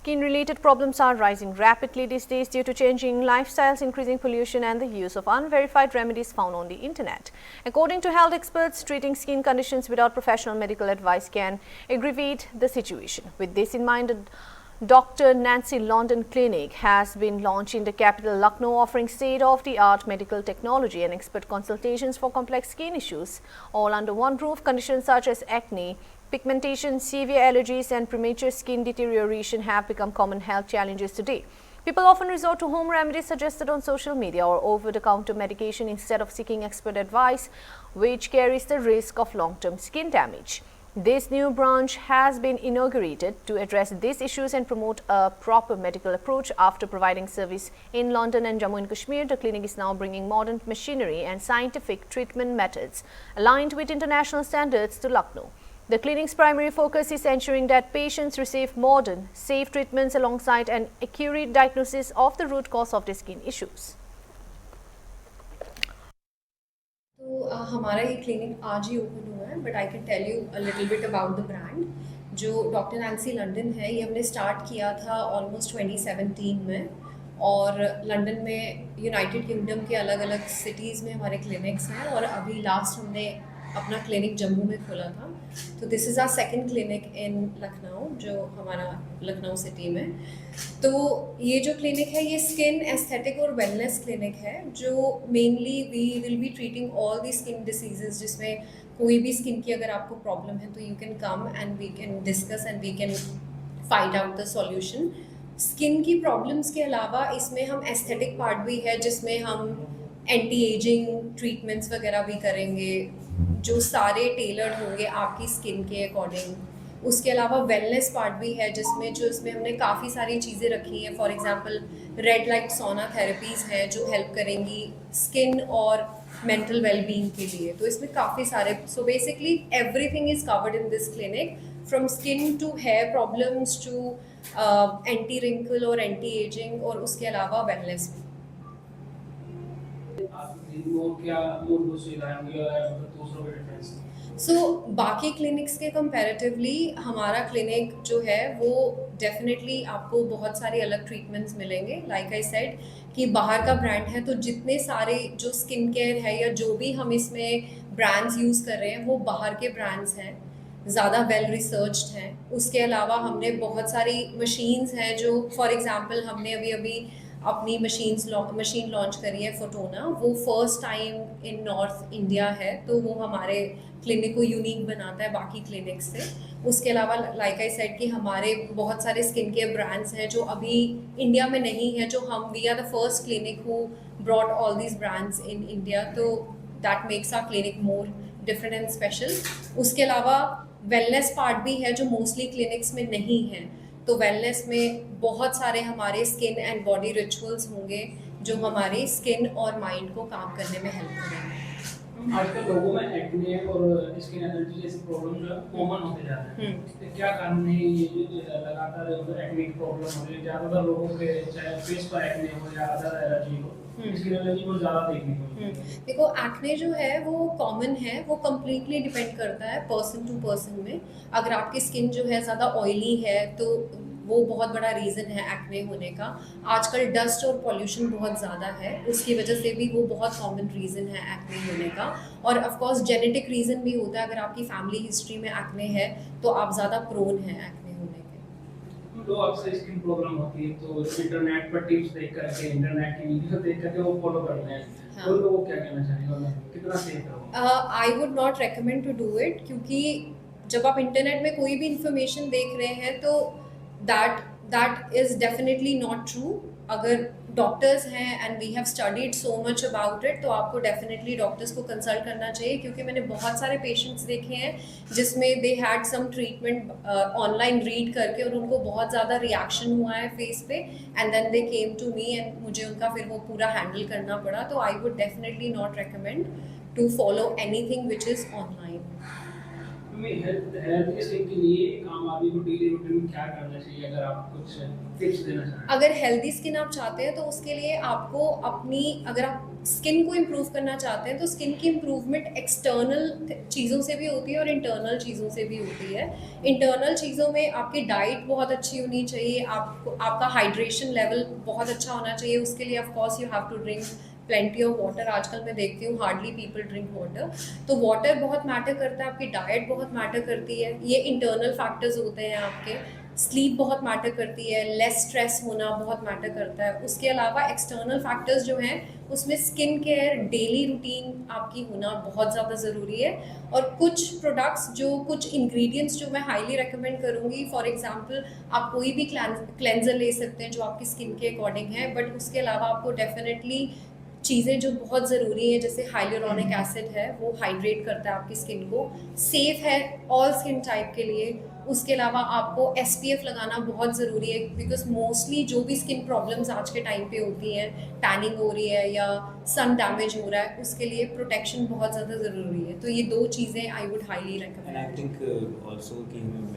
Skin-related problems are rising rapidly these days due to changing lifestyles, increasing pollution and the use of unverified remedies found on the internet. According to health experts, treating skin conditions without professional medical advice can aggravate the situation. With this in mind, Dr. Nancy London Clinic has been launched in the capital Lucknow, offering state-of-the-art medical technology and expert consultations for complex skin issues, all under one roof. Conditions such as acne, pigmentation, severe allergies and premature skin deterioration have become common health challenges today. People often resort to home remedies suggested on social media or over-the-counter medication instead of seeking expert advice, which carries the risk of long-term skin damage. This new branch has been inaugurated to address these issues and promote a proper medical approach. After providing service in London and Jammu and Kashmir, the clinic is now bringing modern machinery and scientific treatment methods aligned with international standards to Lucknow. The clinic's primary focus is ensuring that patients receive modern, safe treatments alongside an accurate diagnosis of the root cause of their skin issues. तो हमारा ये clinic आज ही open हुआ है, but I can tell you a little bit about the brand. जो doctor Nancy London है, ये हमने स्टार्ट किया था ऑलमोस्ट 2017 में, और लंदन में यूनाइटेड किंगडम के अलग अलग सिटीज़ में हमारे क्लिनिक्स हैं, और अभी लास्ट हमने अपना क्लिनिक जम्मू में खोला था। तो this is our second clinic in Lucknow, जो हमारा लखनऊ सिटी में। तो ये जो क्लिनिक है, ये स्किन एस्थेटिक और वेलनेस क्लिनिक है, जो mainly we will be treating all the skin diseases, जिसमें कोई भी स्किन की अगर आपको प्रॉब्लम है तो you can come and we can discuss and we can find out the solution. Skin की प्रॉब्लम्स के अलावा इसमें हम एस्थेटिक पार्ट भी है, जिसमें हम एंटी एजिंग ट्रीटमेंट्स वगैरह भी करेंगे, जो सारे टेलर्ड होंगे आपकी स्किन के अकॉर्डिंग। उसके अलावा वेलनेस पार्ट भी है, इसमें हमने काफ़ी सारी चीज़ें रखी हैं। फॉर एग्जांपल रेड लाइट सोना थेरेपीज़ हैं, जो हेल्प करेंगी स्किन और मेंटल वेलबींग के लिए। तो इसमें काफ़ी सारे, so basically everything is covered in this clinic, from skin to hair problems to anti wrinkle और एंटी एजिंग, और उसके अलावा वेलनेस भी। सो बाकी क्लिनिक्स के कंपैरेटिवली हमारा क्लिनिक जो है वो डेफिनेटली आपको बहुत सारे अलग ट्रीटमेंट्स मिलेंगे। लाइक आई सेड कि बाहर का ब्रांड है, तो जितने सारे जो स्किन केयर है या जो भी हम इसमें ब्रांड्स यूज़ कर रहे हैं वो बाहर के ब्रांड्स हैं, ज़्यादा वेल रिसर्च्ड हैं। उसके अलावा हमने बहुत सारी मशीन्स हैं, जो फॉर एग्जांपल हमने अभी अपनी मशीन लॉन्च करी है फोटोना, वो first time in north India है, तो वो हमारे क्लिनिक को यूनिक बनाता है बाकी क्लिनिक से। उसके अलावा लाइक आई सेड कि हमारे बहुत सारे स्किन केयर ब्रांड्स हैं जो अभी इंडिया में नहीं है, जो हम we are the first clinic who brought all these brands in India, तो that makes our clinic more different and special. उसके अलावा वेलनेस पार्ट भी है, जो मोस्टली क्लिनिक्स में नहीं है। तो वेलनेस में बहुत सारे हमारे स्किन एंड बॉडी रिचुअल्स होंगे, जो हमारी स्किन और माइंड को काम करने में हेल्प करेंगे। आजकल लोगों में एक्ने और स्किन एलर्जी जैसे प्रॉब्लम जो है कॉमन होते जा रहे हैं। तो क्या कारण है ये लगातार एक्ने की प्रॉब्लम हो रही है? ज़्यादातर लोगों के चाहे फेस पर एक्ने हो या अदर एलर्जी हो, स्किन एलर्जी को ज़्यादा देखने को। देखो, एक्ने जो है वो कॉमन है, वो कम्प्लीटली डिपेंड करता है पर्सन टू पर्सन में। अगर आपकी स्किन जो है ज़्यादा ऑयली है तो वो बहुत बड़ा रीज़न है एक्ने होने का। आजकल डस्ट और पॉल्यूशन बहुत ज़्यादा है, उसकी वजह से भी वो बहुत कॉमन रीज़न है एक्ने होने का। और ऑफ कोर्स जेनेटिक रीज़न भी होता है, अगर आपकी फैमिली हिस्ट्री में एक्ने है तो आप ज़्यादा प्रोन हैं एक्ने होने के। लोग अक्सर स्किन प्रॉब्लम होती है तो इंटरनेट पर टिप्स देख करके, इंटरनेट की वीडियो देख करके वो फॉलो करते हैं। हाँ। तो लोगों को क्या कहना चाहिए, कितना सेफ है? I would not recommend to do it, क्योंकि जब आप इंटरनेट में कोई भी इंफॉर्मेशन देख रहे हैं तो that is definitely not true। अगर डॉक्टर्स हैं and we have studied so much about it, तो आपको डेफिनेटली डॉक्टर्स को कंसल्ट करना चाहिए, क्योंकि मैंने बहुत सारे पेशेंट्स देखे हैं जिसमें they had some treatment online read करके और उनको बहुत ज़्यादा रिएक्शन हुआ है फेस पे, and then they came to me and मुझे उनका फिर वो पूरा हैंडल करना पड़ा। तो I would definitely not recommend to follow anything which is online. Health skin के लिए आम आदमी को डेली रूटीन में क्या करना चाहिए, अगर आप कुछ टिप्स देना चाहें? अगर हेल्दी स्किन आप चाहते हैं तो उसके लिए आपको अपनी, अगर आप स्किन को इम्प्रूव करना चाहते हैं तो स्किन की इम्प्रूवमेंट एक्सटर्नल चीज़ों से भी होती है और इंटरनल चीज़ों से भी होती है। इंटरनल चीज़ों में आपकी डाइट बहुत अच्छी होनी चाहिए, आपका हाइड्रेशन लेवल बहुत अच्छा होना चाहिए। उसके लिए of course you have to drink plenty of water. आजकल मैं देखती हूँ हार्डली पीपल ड्रिंक वाटर, तो वाटर बहुत मैटर करता है, आपकी डाइट बहुत मैटर करती है। ये इंटरनल फैक्टर्स होते हैं आपके। स्लीप बहुत मैटर करती है, लेस स्ट्रेस होना बहुत मैटर करता है। उसके अलावा एक्सटर्नल फैक्टर्स जो हैं उसमें स्किन केयर डेली रूटीन आपकी होना बहुत ज़्यादा ज़रूरी है। और कुछ प्रोडक्ट्स कुछ इंग्रेडिएंट्स जो मैं हाईली रेकमेंड करूँगी, फॉर एग्जांपल आप कोई भी क्लेंजर ले सकते हैं जो आपकी स्किन के अकॉर्डिंग है, बट उसके अलावा आपको डेफिनेटली चीज़ें जो बहुत ज़रूरी है जैसे हाइलुरोनिक एसिड है, वो हाइड्रेट करता है आपकी स्किन को, सेफ़ है ऑल स्किन टाइप के लिए। उसके अलावा आपको SPF लगाना बहुत ज़रूरी है, बिकॉज मोस्टली जो भी स्किन प्रॉब्लम्स आज के टाइम पे होती हैं, टैनिंग हो रही है या सन डैमेज हो रहा है, उसके लिए प्रोटेक्शन बहुत ज़्यादा ज़रूरी है। तो ये 2 चीज़ें I would highly And I recommend. think also कि हमें